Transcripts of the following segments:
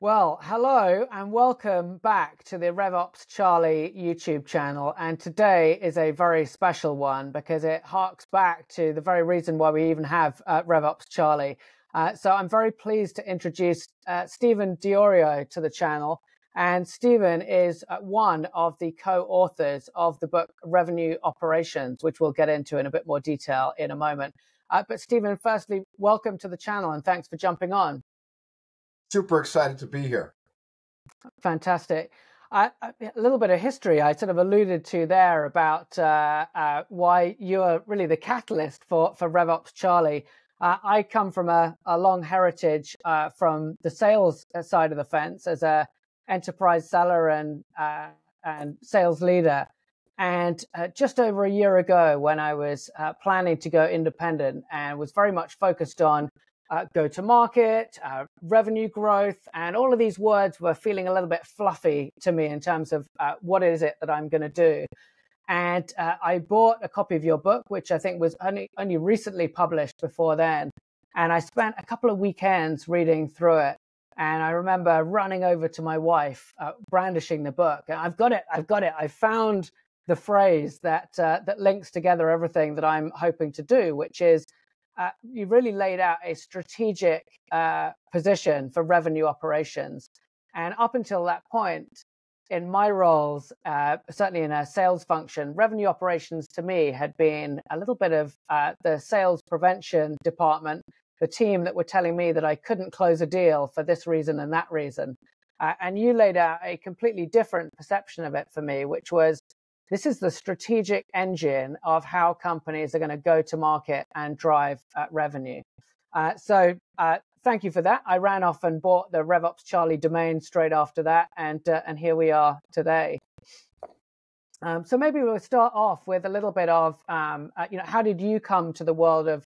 Well, hello and welcome back to the RevOpsCharlie YouTube channel. And today is a very special one because it harks back to the very reason why we even have RevOpsCharlie. So I'm very pleased to introduce Stephen Diorio to the channel. And Stephen is one of the co-authors of the book Revenue Operations, which we'll get into in a bit more detail in a moment. But Stephen, firstly, welcome to the channel and thanks for jumping on. Super excited to be here. Fantastic. A little bit of history I sort of alluded to there about why you're really the catalyst for RevOpsCharlie. I come from a long heritage from the sales side of the fence as a enterprise seller and sales leader. And just over a year ago, when I was planning to go independent and was very much focused on go-to-market, revenue growth, and all of these words were feeling a little bit fluffy to me in terms of what is it that I'm going to do. And I bought a copy of your book, which I think was only recently published before then. And I spent a couple of weekends reading through it. And I remember running over to my wife, brandishing the book. And I've got it. I found the phrase that links together everything that I'm hoping to do, which is you really laid out a strategic position for revenue operations. And up until that point, in my roles, certainly in a sales function, revenue operations to me had been a little bit of the sales prevention department, the team that were telling me that I couldn't close a deal for this reason and that reason. And you laid out a completely different perception of it for me, which was this is the strategic engine of how companies are going to go to market and drive revenue. So thank you for that. I ran off and bought the RevOpsCharlie domain straight after that, and here we are today. So maybe we'll start off with a little bit of, how did you come to the world of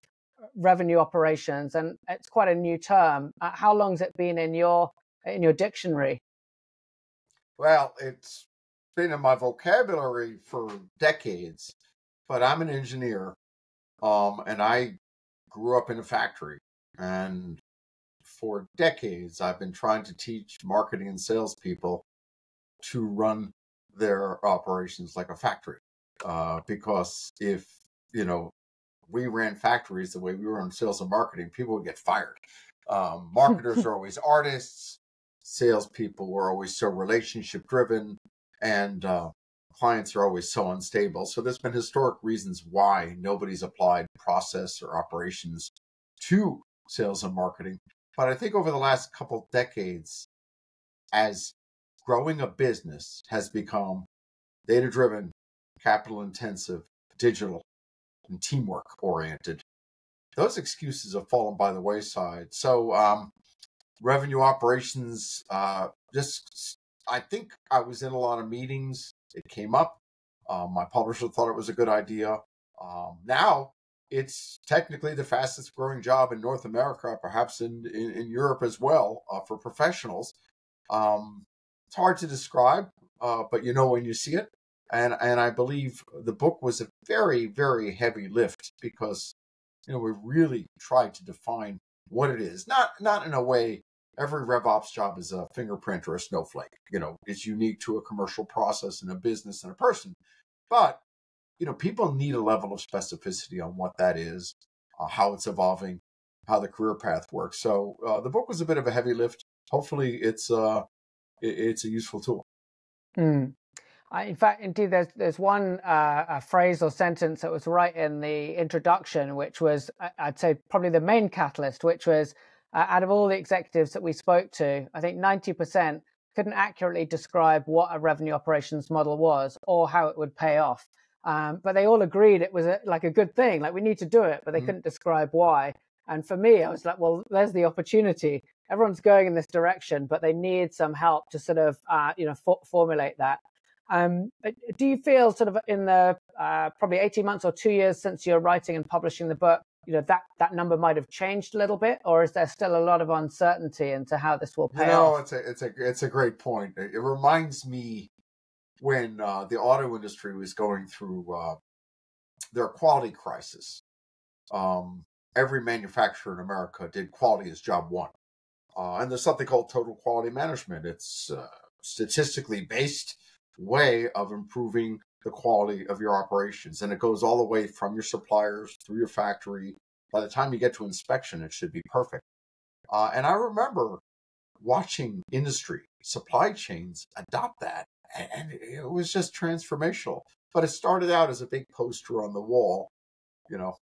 revenue operations? And it's quite a new term. How long has it been in your dictionary? Well, it's been in my vocabulary for decades, but I'm an engineer, and I grew up in a factory. And for decades, I've been trying to teach marketing and salespeople to run their operations like a factory. Because if, we ran factories the way we run sales and marketing, people would get fired. Marketers are always artists. Salespeople were always so relationship driven. And clients are always so unstable. So there's been historic reasons why nobody's applied process or operations to sales and marketing. But I think over the last couple decades, as growing a business has become data-driven, capital-intensive, digital, and teamwork-oriented, those excuses have fallen by the wayside. So revenue operations I think I was in a lot of meetings. It came up. My publisher thought it was a good idea. Now it's technically the fastest growing job in North America, perhaps in Europe as well, for professionals. It's hard to describe, but you know when you see it. And I believe the book was a very, very heavy lift because, we really tried to define what it is. Not in a way. Every RevOps job is a fingerprint or a snowflake. It's unique to a commercial process and a business and a person. But, people need a level of specificity on what that is, how it's evolving, how the career path works. So the book was a bit of a heavy lift. Hopefully it's a useful tool. In fact, indeed, there's one phrase or sentence that was right in the introduction, which was, I'd say, probably the main catalyst, which was, out of all the executives that we spoke to, I think 90% couldn't accurately describe what a revenue operations model was or how it would pay off. But they all agreed it was like a good thing, like we need to do it, but they couldn't describe why. And for me, I was like, well, there's the opportunity. Everyone's going in this direction, but they need some help to sort of, formulate that. Do you feel sort of in the probably 18 months or 2 years since you're writing and publishing the book, that number might have changed a little bit, or is there still a lot of uncertainty into how this will pay off? It's a great point. It reminds me when the auto industry was going through their quality crisis. Every manufacturer in America did quality as job one. And there's something called total quality management. It's a statistically based way of improving the quality of your operations. And it goes all the way from your suppliers through your factory. By the time you get to inspection, it should be perfect. And I remember watching industry, supply chains adopt that. And it was just transformational. But it started out as a big poster on the wall,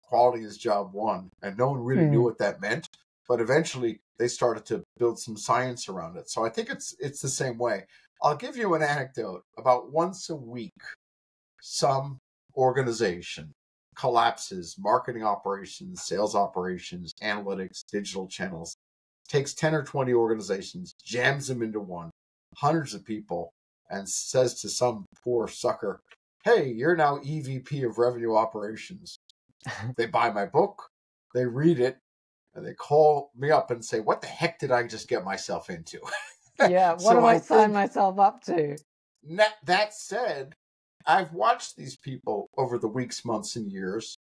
quality is job one. And no one really knew what that meant. But eventually they started to build some science around it. So I think it's the same way. I'll give you an anecdote. About once a week, some organization collapses marketing operations, sales operations, analytics, digital channels, takes 10 or 20 organizations, jams them into one, hundreds of people, and says to some poor sucker, hey, you're now EVP of revenue operations. They buy my book, they read it, and they call me up and say, what the heck did I just get myself into? Yeah, what have I signed myself up to? That said, I've watched these people over the weeks, months, and years,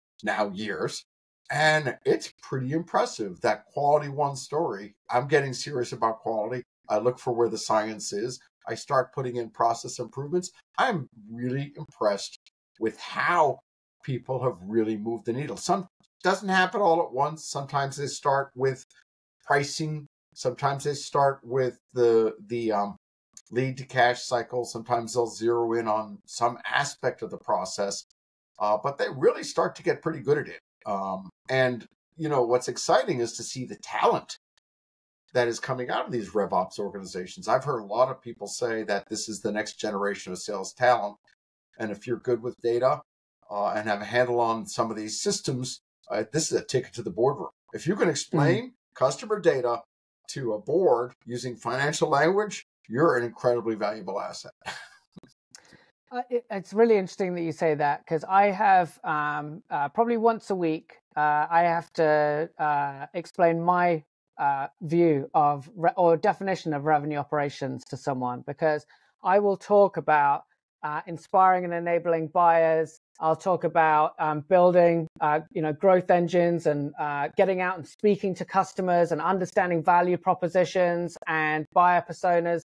and it's pretty impressive. That quality one story. I'm getting serious about quality. I look for where the science is. I start putting in process improvements. I'm really impressed with how people have really moved the needle. Some doesn't happen all at once. Sometimes they start with pricing. Sometimes they start with the lead to cash cycle. Sometimes they'll zero in on some aspect of the process, but they really start to get pretty good at it. And what's exciting is to see the talent that is coming out of these RevOps organizations. I've heard a lot of people say that this is the next generation of sales talent. And if you're good with data and have a handle on some of these systems, this is a ticket to the boardroom. If you can explain customer data to a board using financial language, you're an incredibly valuable asset. It's really interesting that you say that, because I have probably once a week, I have to explain my view of or definition of revenue operations to someone, because I will talk about inspiring and enabling buyers. I'll talk about building, growth engines and getting out and speaking to customers and understanding value propositions and buyer personas.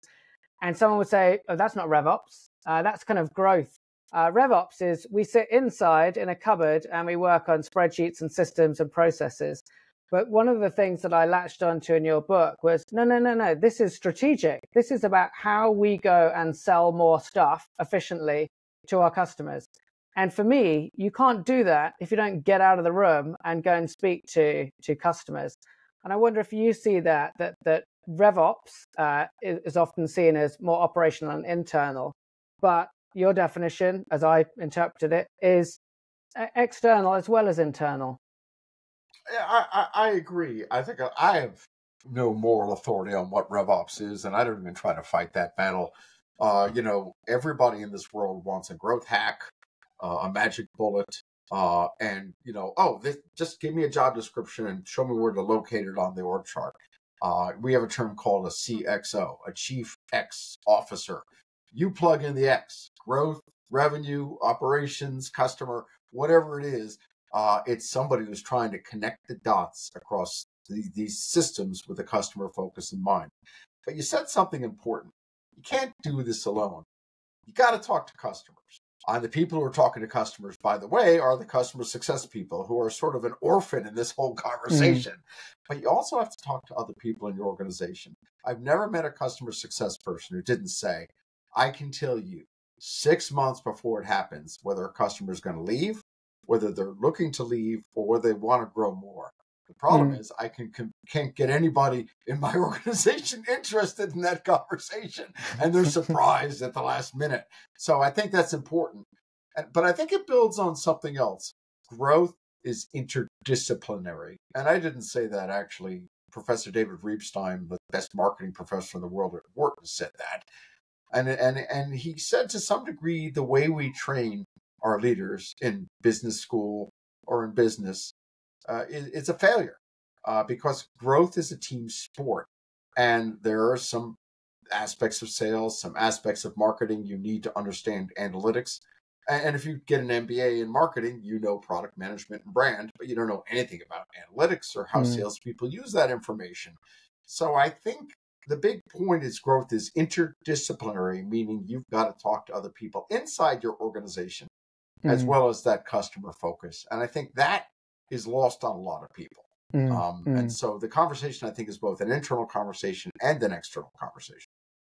And someone would say, oh, that's not RevOps. That's kind of growth. RevOps is we sit inside in a cupboard and we work on spreadsheets and systems and processes. But one of the things that I latched onto in your book was, no, this is strategic. This is about how we go and sell more stuff efficiently to our customers. And for me, you can't do that if you don't get out of the room and go and speak to customers. And I wonder if you see that RevOps is often seen as more operational and internal, but your definition, as I interpreted it, is external as well as internal. Yeah, I agree. I think I have no moral authority on what RevOps is, and I don't even try to fight that battle. Everybody in this world wants a growth hack, a magic bullet, and just give me a job description and show me where to locate it on the org chart. We have a term called a CXO, a Chief X Officer. You plug in the X, growth, revenue, operations, customer, whatever it is. It's somebody who's trying to connect the dots across these systems with a customer focus in mind. But you said something important. You can't do this alone. You got to talk to customers. And the people who are talking to customers, by the way, are the customer success people, who are sort of an orphan in this whole conversation. But you also have to talk to other people in your organization. I've never met a customer success person who didn't say, I can tell you 6 months before it happens whether a customer is going to leave, whether they're looking to leave, or whether they want to grow more. The problem is I can't get anybody in my organization interested in that conversation, and they're surprised at the last minute. So I think that's important. But I think it builds on something else. Growth is interdisciplinary. And I didn't say that, actually. Professor David Reepstein, the best marketing professor in the world at Wharton, said that. And he said, to some degree, the way we train our leaders in business school or in business, it's a failure because growth is a team sport. And there are some aspects of sales, some aspects of marketing. You need to understand analytics. And if you get an MBA in marketing, you know product management and brand, but you don't know anything about analytics or how salespeople use that information. So I think the big point is growth is interdisciplinary, meaning you've got to talk to other people inside your organization as Mm, well as that customer focus. And I think that is lost on a lot of people. mm, And mm. so the conversation, I think, is both an internal conversation and an external conversation.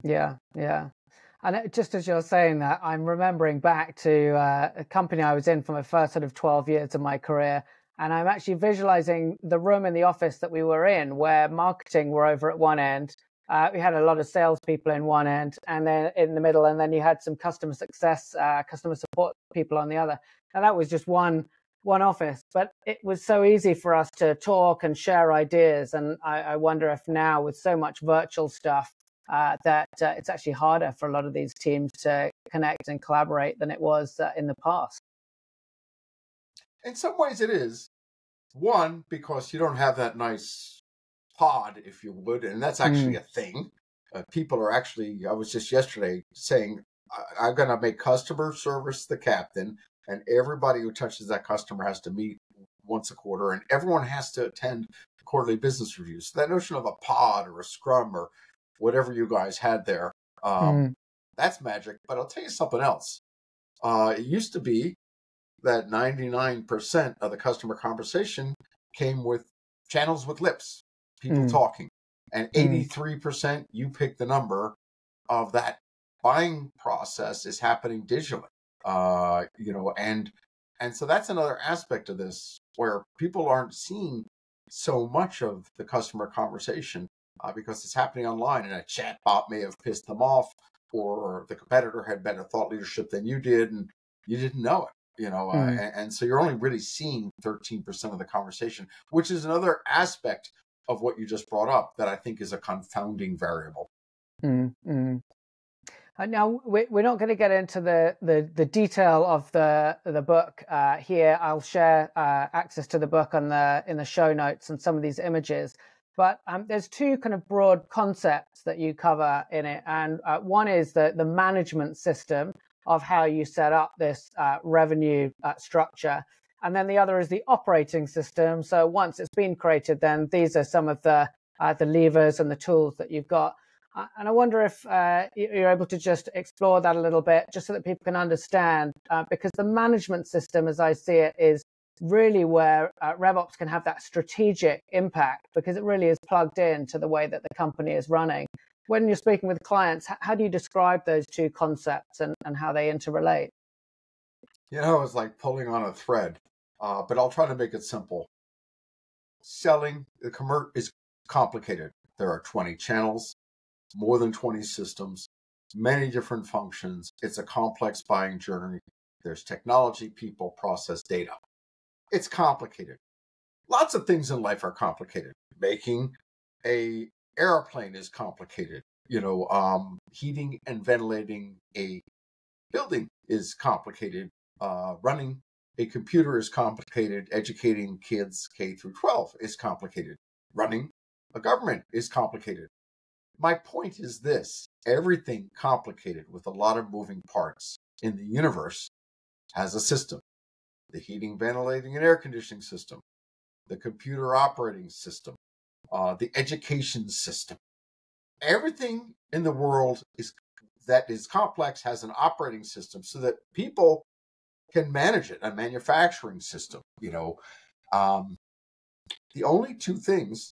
Yeah, yeah. And just as you're saying that, I'm remembering back to a company I was in for my first sort of 12 years of my career. And I'm actually visualizing the room in the office that we were in, where marketing were over at one end. We had a lot of salespeople in one end, and then in the middle, and then you had some customer success, customer support people on the other. And that was just one office, but it was so easy for us to talk and share ideas. And I wonder if now, with so much virtual stuff, that it's actually harder for a lot of these teams to connect and collaborate than it was in the past. In some ways, it is. One, because you don't have that nice pod, if you would, and that's actually Mm, a thing. People are actually, I was just yesterday saying, I'm going to make customer service the captain, and everybody who touches that customer has to meet once a quarter, and everyone has to attend quarterly business reviews. So that notion of a pod or a scrum or whatever you guys had there, um, mm, that's magic. But I'll tell you something else. It used to be that 99% of the customer conversation came with channels with lips, people mm, talking. And mm, 83%, you pick the number, of that buying process is happening digitally. And so that's another aspect of this where people aren't seeing so much of the customer conversation because it's happening online, and a chat bot may have pissed them off, or the competitor had better thought leadership than you did, and you didn't know it. mm, And so you're only really seeing 13% of the conversation, which is another aspect of what you just brought up that I think is a confounding variable. mm. Now we're not going to get into the detail of the book here. I'll share access to the book on the in the show notes and some of these images. But there's two kind of broad concepts that you cover in it, and one is the management system of how you set up this revenue structure, and then the other is the operating system. So once it's been created, then these are some of the levers and the tools that you've got. And I wonder if you're able to just explore that a little bit, just so that people can understand, because the management system, as I see it, is really where RevOps can have that strategic impact, because it really is plugged in to the way that the company is running. When you're speaking with clients, how do you describe those two concepts and how they interrelate? It's like pulling on a thread, but I'll try to make it simple. Selling the is complicated. There are 20 channels, more than 20 systems, many different functions. It's a complex buying journey. There's technology, people, process, data. It's complicated. Lots of things in life are complicated. Making a airplane is complicated. Heating and ventilating a building is complicated. Running a computer is complicated. Educating kids K through 12 is complicated. Running a government is complicated. My point is this: everything complicated with a lot of moving parts in the universe has a system. The heating, ventilating, and air conditioning system, the computer operating system, the education system. Everything in the world that is complex has an operating system so that people can manage it, a manufacturing system. Um, the only two things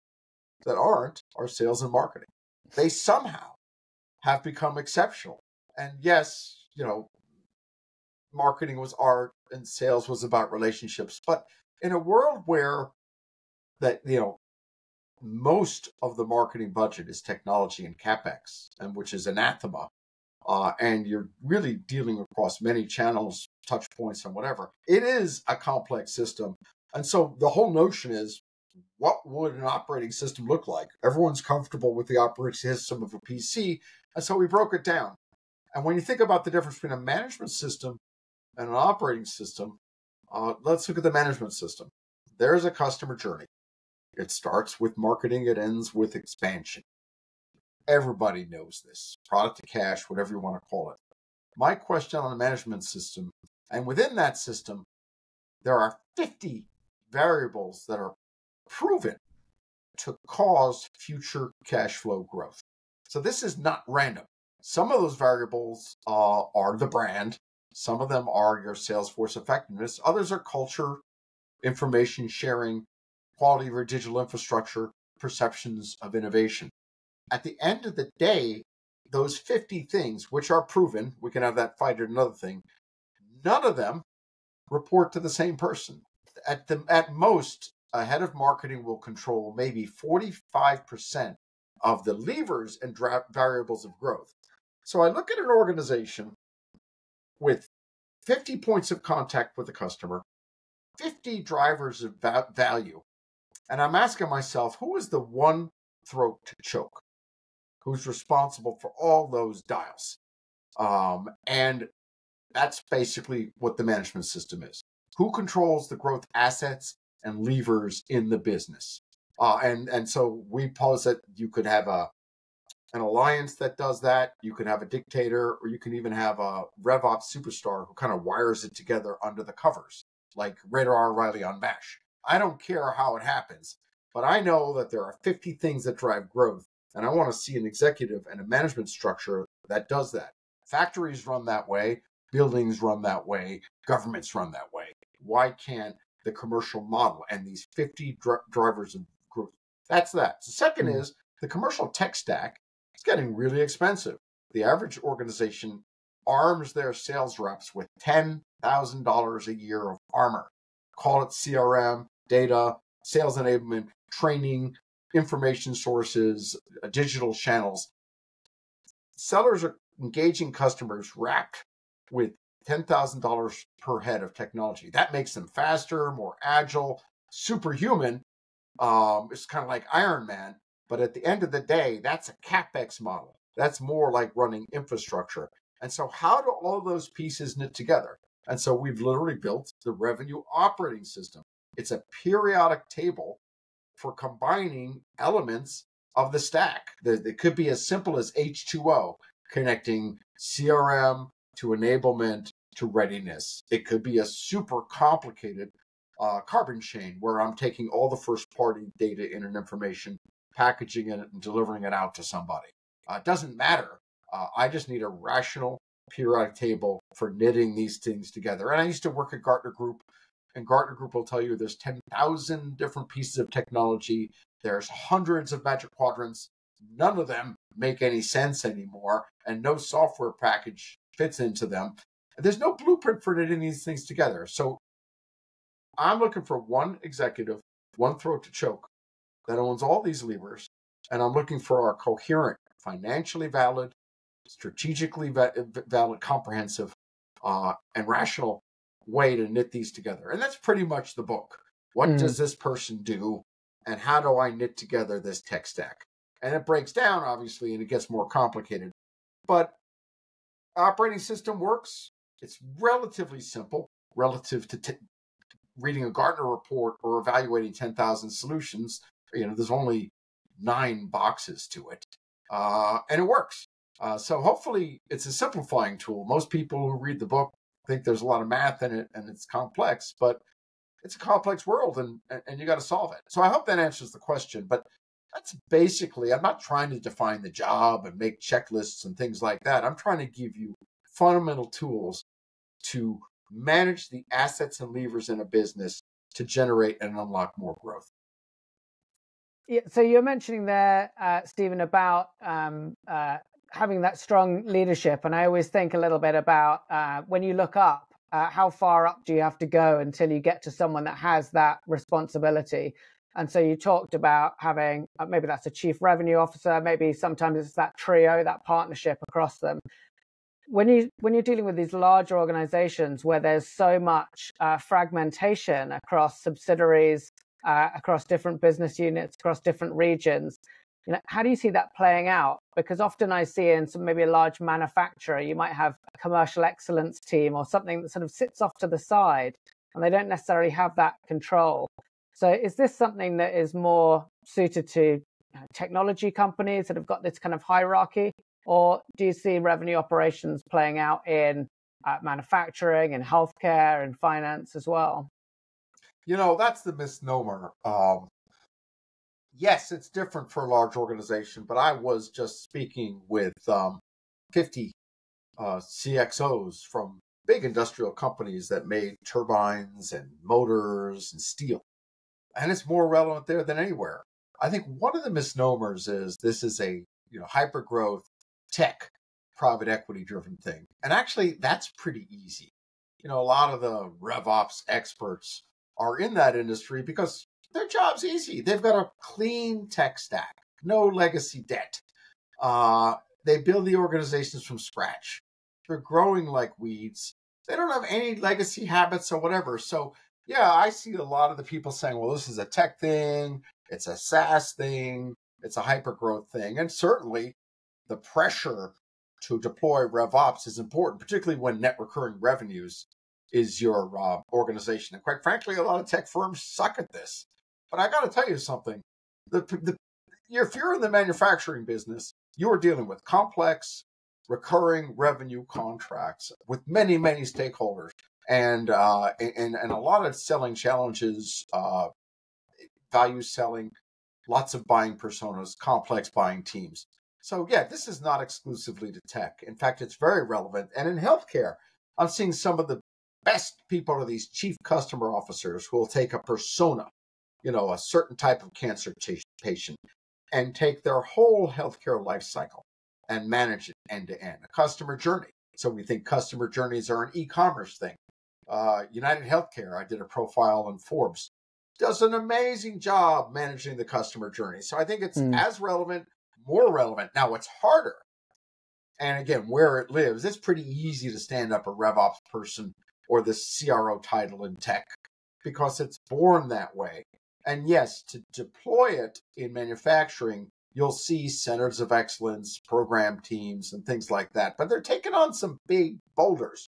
that aren't are sales and marketing. They somehow have become exceptional. And yes, marketing was art and sales was about relationships. But in a world where that, most of the marketing budget is technology and CapEx, and which is anathema, and you're really dealing across many channels, touch points, and whatever, it is a complex system. And so the whole notion is, what would an operating system look like? Everyone's comfortable with the operating system of a PC, and so we broke it down. And when you think about the difference between a management system and an operating system, let's look at the management system. There's a customer journey. It starts with marketing, it ends with expansion. Everybody knows this. Product to cash, whatever you want to call it. My question on the management system, and within that system, there are 50 variables that are proven to cause future cash flow growth. So this is not random. Some of those variables are the brand. Some of them are your sales force effectiveness. Others are culture, information sharing, quality of your digital infrastructure, perceptions of innovation. At the end of the day, those 50 things, which are proven, we can have that fight or another thing, none of them report to the same person. At most, a head of marketing will control maybe 45% of the levers and variables of growth. So I look at an organization with 50 points of contact with the customer, 50 drivers of value, and I'm asking myself, who is the one throat to choke? Who's responsible for all those dials? And that's basically what the management system is. Who controls the growth assets and levers in the business? And so we pose that you could have an alliance that does that. You can have a dictator, or you can even have a RevOps superstar who kind of wires it together under the covers, like Radar Riley on MASH. I don't care how it happens, but I know that there are 50 things that drive growth, and I want to see an executive and a management structure that does that. Factories run that way, buildings run that way, governments run that way. Why can't the commercial model and these 50 drivers of growth? That's that. The second is the commercial tech stack. It's getting really expensive. The average organization arms their sales reps with $10,000 a year of armor. Call it CRM, data, sales enablement, training, information sources, digital channels. Sellers are engaging customers wrapped with $10,000 per head of technology. That makes them faster, more agile, superhuman. It's kind of like Iron Man. But at the end of the day, that's a CapEx model. That's more like running infrastructure. And so how do all those pieces knit together? And so we've literally built the revenue operating system. It's a periodic table for combining elements of the stack. It could be as simple as H2O, connecting CRM to enablement to readiness. It could be a super complicated carbon chain where I'm taking all the first party data in and information, packaging it and delivering it out to somebody. It doesn't matter. I just need a rational periodic table for knitting these things together. And I used to work at Gartner Group, and Gartner Group will tell you there's 10,000 different pieces of technology. There's hundreds of magic quadrants. None of them make any sense anymore, and no software package fits into them. There's no blueprint for knitting these things together. So I'm looking for one executive, one throat to choke, that owns all these levers, and I'm looking for a coherent, financially valid, strategically valid, comprehensive, and rational way to knit these together. And that's pretty much the book. What does this person do, and how do I knit together this tech stack? And it breaks down, obviously, and it gets more complicated. But operating system works. It's relatively simple relative to reading a Gartner report or evaluating 10,000 solutions. There's only 9 boxes to it, and it works. So hopefully it's a simplifying tool. Most people who read the book think there's a lot of math in it and it's complex, but it's a complex world, and you got to solve it. So I hope that answers the question. But that's basically, I'm not trying to define the job and make checklists and things like that. I'm trying to give you fundamental tools to manage the assets and levers in a business to generate and unlock more growth. Yeah, so you're mentioning there, Stephen, about having that strong leadership. And I always think a little bit about when you look up, how far up do you have to go until you get to someone that has that responsibility? And so you talked about having, maybe that's a chief revenue officer, maybe sometimes it's that trio, that partnership across them. When you're dealing with these large organizations where there's so much fragmentation across subsidiaries, across different business units, across different regions, how do you see that playing out? Because often I see in maybe a large manufacturer, you might have a commercial excellence team or something that sort of sits off to the side, and they don't necessarily have that control. So is this something that is more suited to technology companies that have got this kind of hierarchy? Or do you see revenue operations playing out in manufacturing and healthcare and finance as well? That's the misnomer. yes, it's different for a large organization, but I was just speaking with 50 CXOs from big industrial companies that made turbines and motors and steel. And it's more relevant there than anywhere. I think one of the misnomers is this is a hyper growth tech private equity driven thing. And actually that's pretty easy. A lot of the RevOps experts are in that industry because their job's easy. They've got a clean tech stack, no legacy debt. They build the organizations from scratch. They're growing like weeds. They don't have any legacy habits or whatever. So, yeah, I see a lot of the people saying, well, this is a tech thing. It's a SaaS thing. It's a hyper growth thing. And certainly the pressure to deploy RevOps is important, particularly when net recurring revenues is your organization. And quite frankly, a lot of tech firms suck at this. But I got to tell you something. If you're in the manufacturing business, you are dealing with complex, recurring revenue contracts with many, many stakeholders, and a lot of selling challenges, value selling, lots of buying personas, complex buying teams. So yeah, this is not exclusively to tech. In fact, it's very relevant. And in healthcare, I'm seeing some of the best people are these chief customer officers who will take a persona, a certain type of cancer patient, and take their whole healthcare life cycle and manage it end to end, a customer journey. So we think customer journeys are an e-commerce thing. United Healthcare, I did a profile in Forbes, does an amazing job managing the customer journey. So I think it's as relevant, more relevant. Now it's harder. And again, where it lives, it's pretty easy to stand up a RevOps person or the CRO title in tech because it's born that way. And yes, to deploy it in manufacturing, you'll see centers of excellence, program teams, and things like that. But they're taking on some big boulders.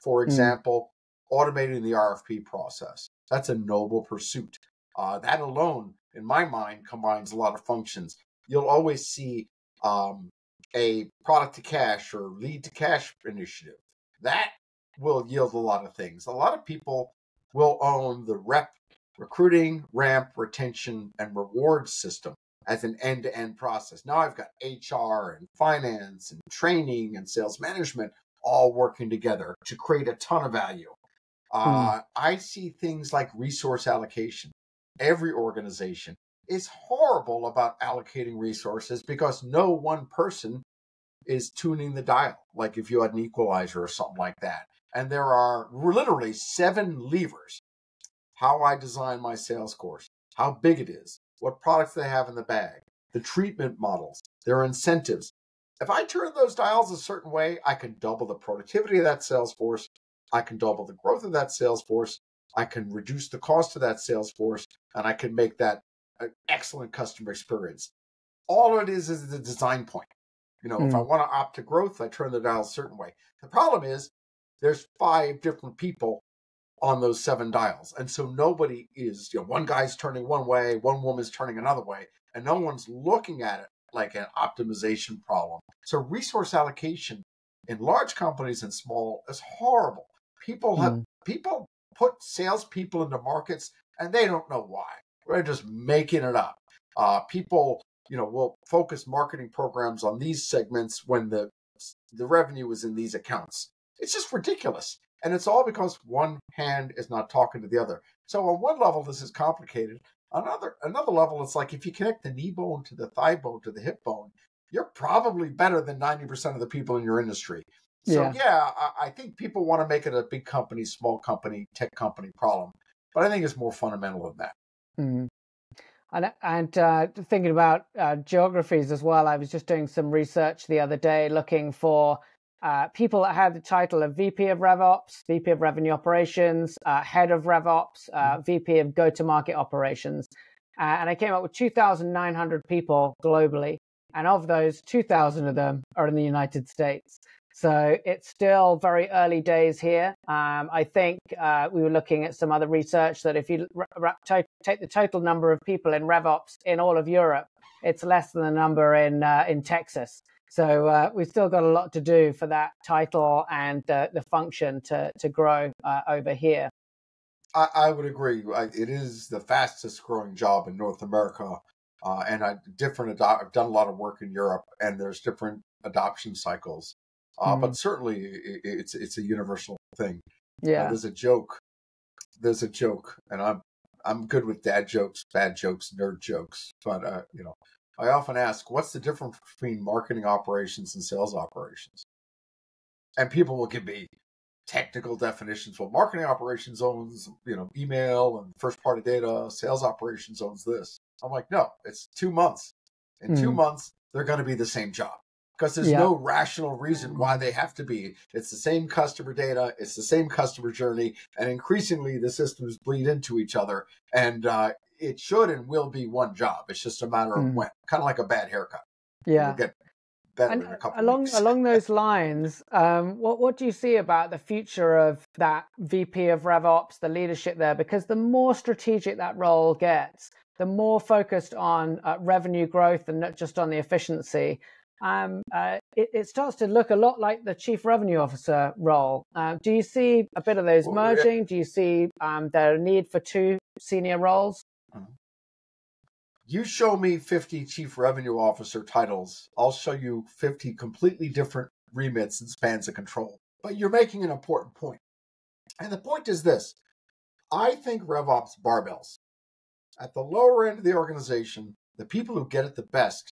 For example, automating the RFP process. That's a noble pursuit. That alone, in my mind, combines a lot of functions. You'll always see a product to cash or lead to cash initiative. That will yield a lot of things. A lot of people will own the recruiting, ramp, retention, and reward system as an end-to-end process. Now I've got HR and finance and training and sales management all working together to create a ton of value. I see things like resource allocation. Every organization is horrible about allocating resources because no one person is tuning the dial, like if you had an equalizer or something like that. And there are literally 7 levers. How I design my sales course, how big it is, what products they have in the bag, the treatment models, their incentives. If I turn those dials a certain way, I can double the productivity of that sales force. I can double the growth of that sales force. I can reduce the cost of that sales force, and I can make that an excellent customer experience. All it is the design point. If I want to opt to growth, I turn the dial a certain way. The problem is there's 5 different people on those 7 dials. And so nobody is, one guy's turning one way, one woman's turning another way, and no one's looking at it like an optimization problem. So resource allocation in large companies and small is horrible. People put salespeople into markets and they don't know why. They're just making it up. People, will focus marketing programs on these segments when the revenue is in these accounts. It's just ridiculous. And it's all because one hand is not talking to the other. So on one level, this is complicated. On another level, it's like if you connect the knee bone to the thigh bone to the hip bone, you're probably better than 90% of the people in your industry. So yeah, I think people want to make it a big company, small company, tech company problem. But I think it's more fundamental than that. Mm. And thinking about geographies as well, I was just doing some research the other day looking for people that had the title of VP of RevOps, VP of Revenue Operations, Head of RevOps, VP of Go-to-Market Operations. And I came up with 2,900 people globally. And of those, 2,000 of them are in the United States. So it's still very early days here. I think we were looking at some other research that if you take the total number of people in RevOps in all of Europe, it's less than the number in Texas. So we've still got a lot to do for that title and the function to grow over here. I would agree. It is the fastest growing job in North America. and I've done a lot of work in Europe, and there's different adoption cycles. But certainly it's a universal thing. Yeah. There's a joke, and I'm good with dad jokes, bad jokes, nerd jokes. But I often ask, what's the difference between marketing operations and sales operations? And people will give me technical definitions. Well, marketing operations owns, email and first party data. Sales operations owns this. I'm like, no, it's 2 months. In 2 months, they're going to be the same job because there's no rational reason why they have to be. It's the same customer data. It's the same customer journey. And increasingly, the systems bleed into each other. And it should and will be one job. It's just a matter of when. Kind of like a bad haircut. Yeah. You'll get better in a couple of weeks. Along those lines, what do you see about the future of that VP of RevOps, the leadership there? Because the more strategic that role gets, the more focused on revenue growth and not just on the efficiency. It starts to look a lot like the chief revenue officer role. Do you see a bit of those merging? Do you see the need for two senior roles? You show me 50 chief revenue officer titles, I'll show you 50 completely different remits and spans of control. But you're making an important point. And the point is this. I think RevOps barbells. At the lower end of the organization, the people who get it the best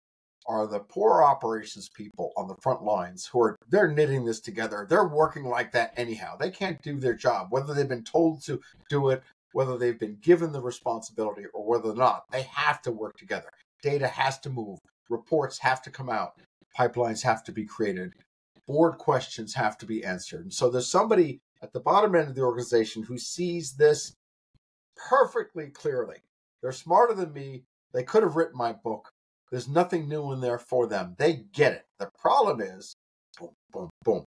are the poor operations people on the front lines they're knitting this together. They're working like that anyhow. They can't do their job, whether they've been told to do it, whether they've been given the responsibility or whether or not. They have to work together. Data has to move. Reports have to come out. Pipelines have to be created. Board questions have to be answered. And so there's somebody at the bottom end of the organization who sees this perfectly clearly. They're smarter than me. They could have written my book. There's nothing new in there for them. They get it. The problem is, boom, boom, boom.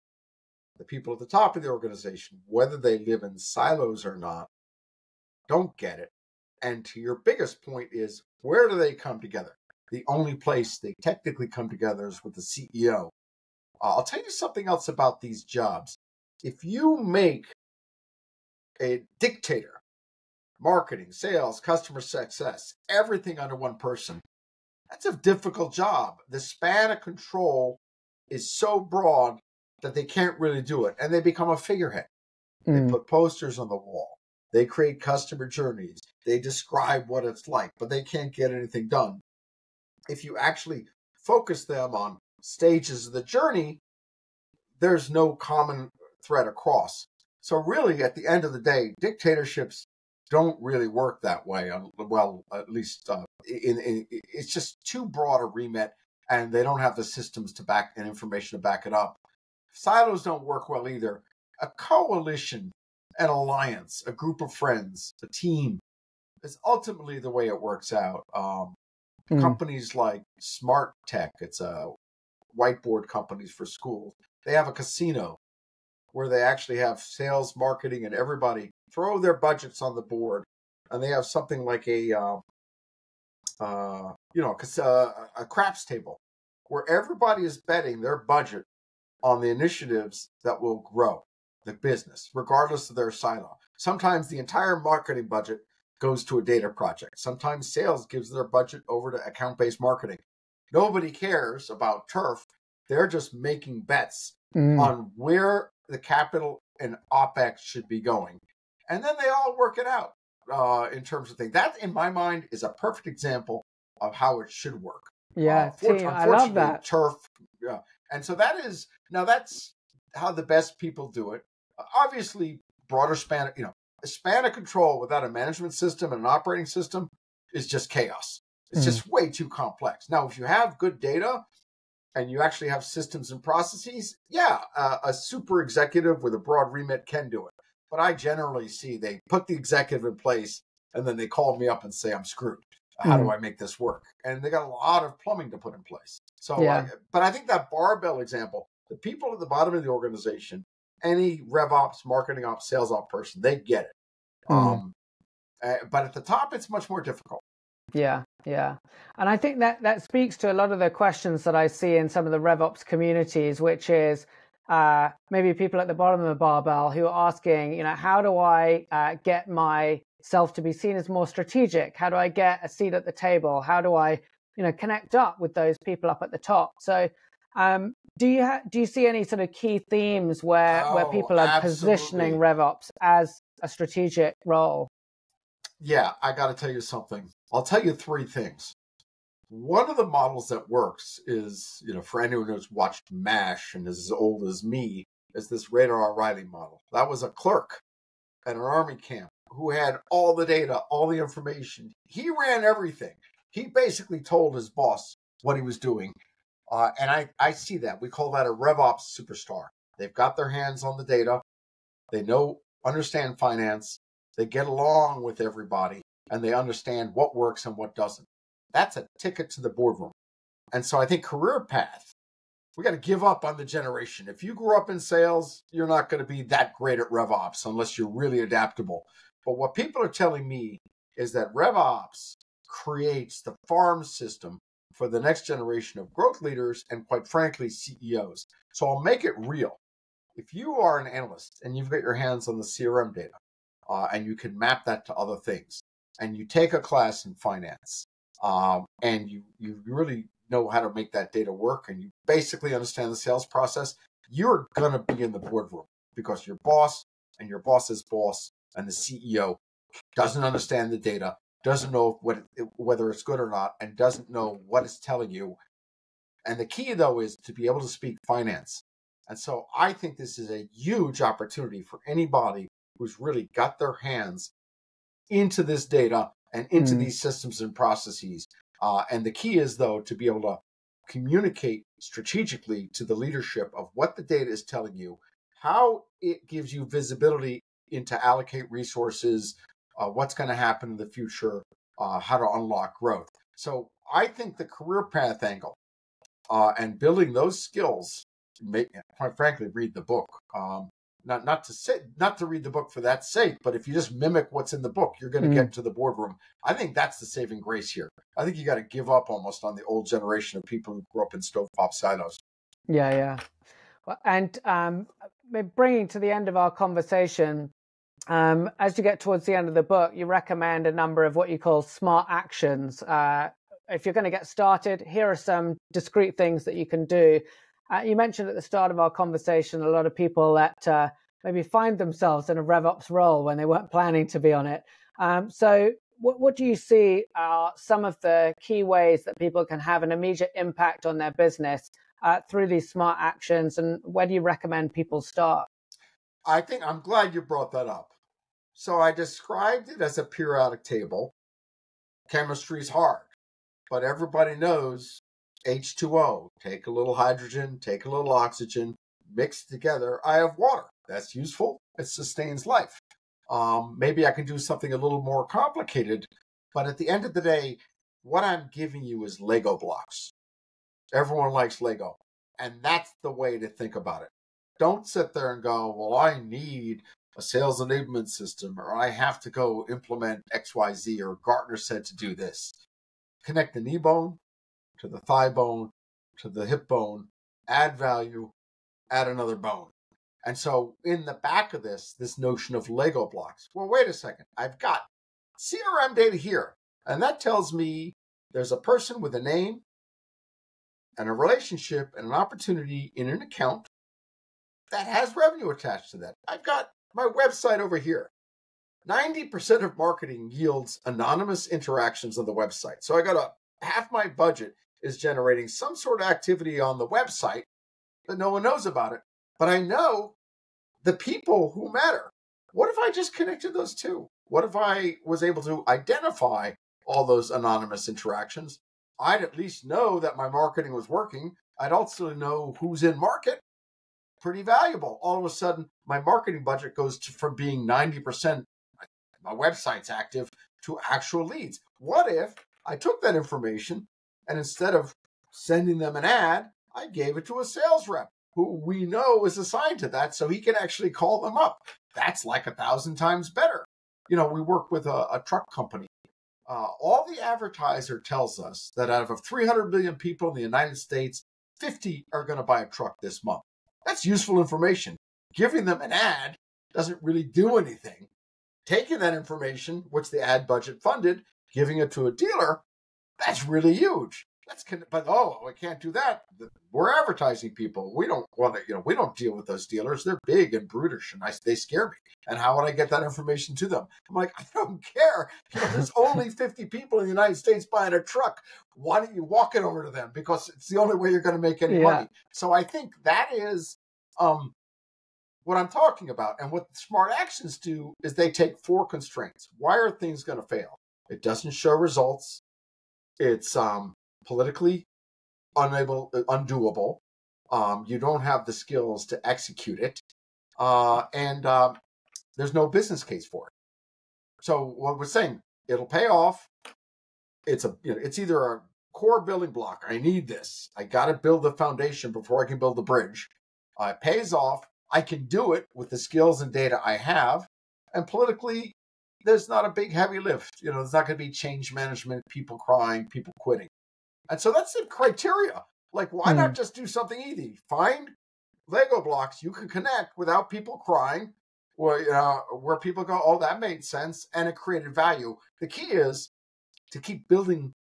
The people at the top of the organization, whether they live in silos or not, don't get it. And to your biggest point is, where do they come together? The only place they technically come together is with the CEO. I'll tell you something else about these jobs. If you make a dictator, marketing, sales, customer success, everything under one person, that's a difficult job. The span of control is so broad that they can't really do it. And they become a figurehead. They put posters on the wall. They create customer journeys. They describe what it's like, but they can't get anything done. If you actually focus them on stages of the journey, there's no common thread across. So really, at the end of the day, dictatorships don't really work that way. Well, at least it's just too broad a remit, and they don't have the systems to back and information to back it up. Silos don't work well either. A coalition, an alliance, a group of friends, a team is ultimately the way it works out. Companies like Smart Tech, it's a whiteboard companies for schools. They have a casino where they actually have sales, marketing, and everybody throw their budgets on the board, and they have something like a craps table where everybody is betting their budget on the initiatives that will grow the business, regardless of their silo. Sometimes the entire marketing budget goes to a data project. Sometimes sales gives their budget over to account-based marketing. Nobody cares about turf. They're just making bets on where the capital and OpEx should be going. And then they all work it out in terms of things. That, in my mind, is a perfect example of how it should work. Yeah, team, I love that. Turf. Yeah. And so that's how the best people do it. Obviously, broader span, a span of control without a management system and an operating system is just chaos. It's just way too complex. Now, if you have good data and you actually have systems and processes, a super executive with a broad remit can do it. But I generally see they put the executive in place and then they call me up and say, I'm screwed. How do I make this work? And they got a lot of plumbing to put in place. So, but I think that barbell example, the people at the bottom of the organization, any RevOps, marketing ops, sales ops person, they get it. But at the top, it's much more difficult. Yeah. And I think that speaks to a lot of the questions that I see in some of the RevOps communities, which is maybe people at the bottom of the barbell who are asking, how do I get my myself to be seen as more strategic? How do I get a seat at the table? How do I, connect up with those people up at the top? So, do you see any sort of key themes where people are positioning RevOps as a strategic role? Yeah, I got to tell you something. I'll tell you three things. One of the models that works is, for anyone who's watched MASH and is as old as me, is this Radar O'Reilly model. That was a clerk at an army camp who had all the data, all the information. He ran everything. He basically told his boss what he was doing. And I see that. We call that a RevOps superstar. They've got their hands on the data. They understand finance. They get along with everybody, and they understand what works and what doesn't. That's a ticket to the boardroom. And so I think career path, we got to give up on the generation. If you grew up in sales, you're not going to be that great at RevOps unless you're really adaptable. But what people are telling me is that RevOps creates the farm system for the next generation of growth leaders and, quite frankly, CEOs. So I'll make it real. If you are an analyst and you've got your hands on the CRM data and you can map that to other things, and you take a class in finance and you really know how to make that data work, and you basically understand the sales process, you're going to be in the boardroom because your boss and your boss's boss and the CEO doesn't understand the data, doesn't know whether it's good or not, and doesn't know what it's telling you. And the key, though, is to be able to speak finance. And so I think this is a huge opportunity for anybody who's really got their hands into this data and into these systems and processes. And the key is, though, to be able to communicate strategically to the leadership of what the data is telling you, how it gives you visibility into allocate resources, what's going to happen in the future, how to unlock growth. So I think the career path angle and building those skills, quite frankly, read the book. Not to read the book for that sake, but if you just mimic what's in the book, you're going to get to the boardroom. I think that's the saving grace here. I think you got to give up almost on the old generation of people who grew up in stovetop silos. Yeah. Well, and bringing to the end of our conversation, as you get towards the end of the book, you recommend a number of what you call smart actions. If you're going to get started, here are some discrete things that you can do. You mentioned at the start of our conversation a lot of people that maybe find themselves in a RevOps role when they weren't planning to be on it. So what do you see are some of the key ways that people can have an immediate impact on their business through these smart actions, and where do you recommend people start? I'm glad you brought that up. So I described it as a periodic table. Chemistry's hard, but everybody knows H2O, take a little hydrogen, take a little oxygen, mix together. I have water. That's useful. It sustains life. Maybe I can do something a little more complicated, but at the end of the day, what I'm giving you is Lego blocks. Everyone likes Lego, and that's the way to think about it. Don't sit there and go, well, I need a sales enablement system, or I have to go implement XYZ, or Gartner said to do this. Connect the knee bone to the thigh bone, to the hip bone, add value, add another bone. And so in the back of this notion of Lego blocks, well, wait a second, I've got CRM data here, and that tells me there's a person with a name and a relationship and an opportunity in an account that has revenue attached to that. I've got my website over here. 90% of marketing yields anonymous interactions on the website. So I got half my budget is generating some sort of activity on the website that no one knows about it, but I know the people who matter. What if I just connected those two? What if I was able to identify all those anonymous interactions? I'd at least know that my marketing was working. I'd also know who's in market. Pretty valuable. All of a sudden, my marketing budget goes from being 90%, my website's active, to actual leads. What if I took that information and instead of sending them an ad, I gave it to a sales rep who we know is assigned to that, so he can actually call them up? That's like 1,000 times better. We work with a truck company. All the advertiser tells us that out of 300 million people in the United States, 50 are going to buy a truck this month. That's useful information. Giving them an ad doesn't really do anything taking that information, which the ad budget funded, giving it to a dealer, that's really huge. But we can't do that. We're advertising people. We don't want to, we don't deal with those dealers. They're big and brutish, and they scare me. And how would I get that information to them? I'm like, I don't care. There's only 50 people in the United States buying a truck. Why don't you walk it over to them? Because it's the only way you're going to make any money. So I think that is what I'm talking about. And what smart actions do is they take 4 constraints. Why are things going to fail? It doesn't show results. It's politically undoable. You don't have the skills to execute it, and there's no business case for it. So what we're saying, it'll pay off. It's either a core building block. I need this. I got to build the foundation before I can build the bridge. It pays off. I can do it with the skills and data I have, and politically, there's not a big heavy lift. There's not going to be change management, people crying, people quitting. And so that's the criteria. Like, why not just do something easy? Find Lego blocks you can connect without people crying, or where people go, oh, that made sense, and it created value. The key is to keep building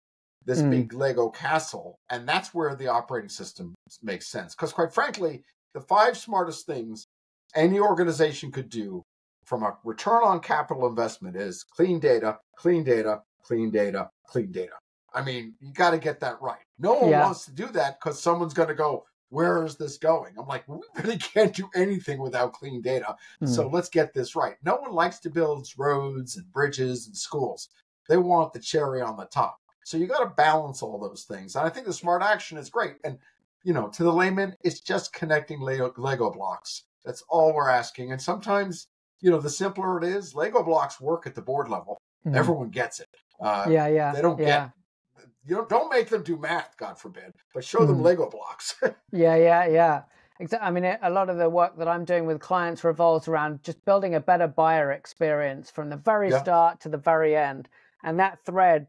this big Lego castle, and that's where the operating system makes sense. Because quite frankly, the 5 smartest things any organization could do from a return on capital investment is clean data, clean data, clean data, clean data. I mean, you got to get that right. No one wants to do that because someone's going to go, where is this going? I'm like, we really can't do anything without clean data. So let's get this right. No one likes to build roads and bridges and schools. They want the cherry on the top. So you got to balance all those things. And I think the smart action is great. And, to the layman, it's just connecting Lego blocks. That's all we're asking. And sometimes, the simpler it is, Lego blocks work at the board level. Everyone gets it. They don't get don't make them do math, God forbid, but show them Lego blocks. Yeah. Exactly. I mean, a lot of the work that I'm doing with clients revolves around just building a better buyer experience from the very start to the very end. And that thread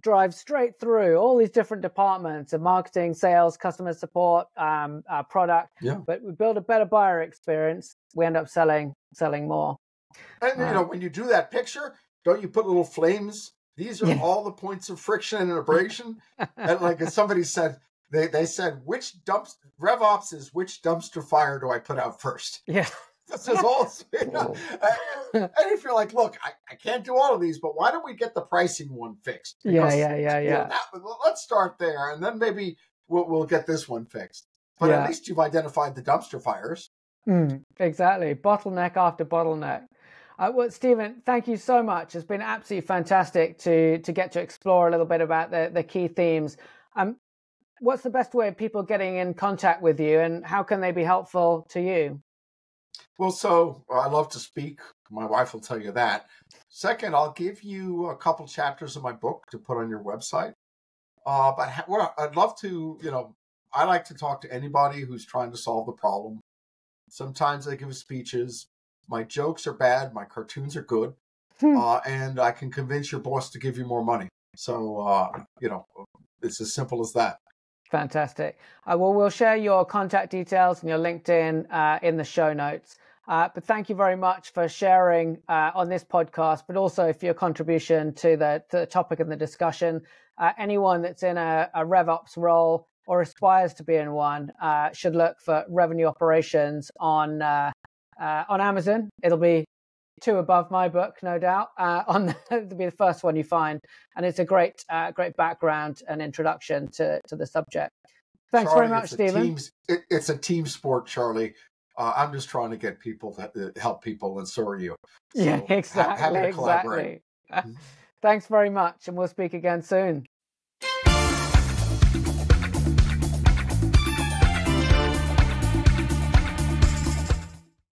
drives straight through all these different departments of marketing, sales, customer support, product. But we build a better buyer experience, we end up selling more. And, when you do that picture, don't you put little flames? These are all the points of friction and abrasion. And like somebody said, they said, RevOps is which dumpster fire do I put out first? Yeah. This is all. And if you're like, look, I can't do all of these, but why don't we get the pricing one fixed? Because, let's start there, and then maybe we'll get this one fixed. But at least you've identified the dumpster fires. Exactly. Bottleneck after bottleneck. Well, Stephen, thank you so much. It's been absolutely fantastic to get to explore a little bit about the key themes. What's the best way of people getting in contact with you, and how can they be helpful to you? Well, so I love to speak. My wife will tell you that. Second, I'll give you a couple chapters of my book to put on your website. But I'd love to, I like to talk to anybody who's trying to solve the problem. Sometimes I give speeches. My jokes are bad. My cartoons are good. And I can convince your boss to give you more money. So, it's as simple as that. Fantastic. Well, we'll share your contact details and your LinkedIn in the show notes. But thank you very much for sharing on this podcast, but also for your contribution to the topic and the discussion. Anyone that's in a RevOps role or aspires to be in one should look for revenue operations on Amazon. It'll be 2 above my book, no doubt. It'll be the first one you find, and it's a great background and introduction to the subject. Thanks Charlie, very much, Stephen. It's a team sport, Charlie. I'm just trying to get people to help people, and so are you. So exactly. Happy to collaborate. Thanks very much, and we'll speak again soon.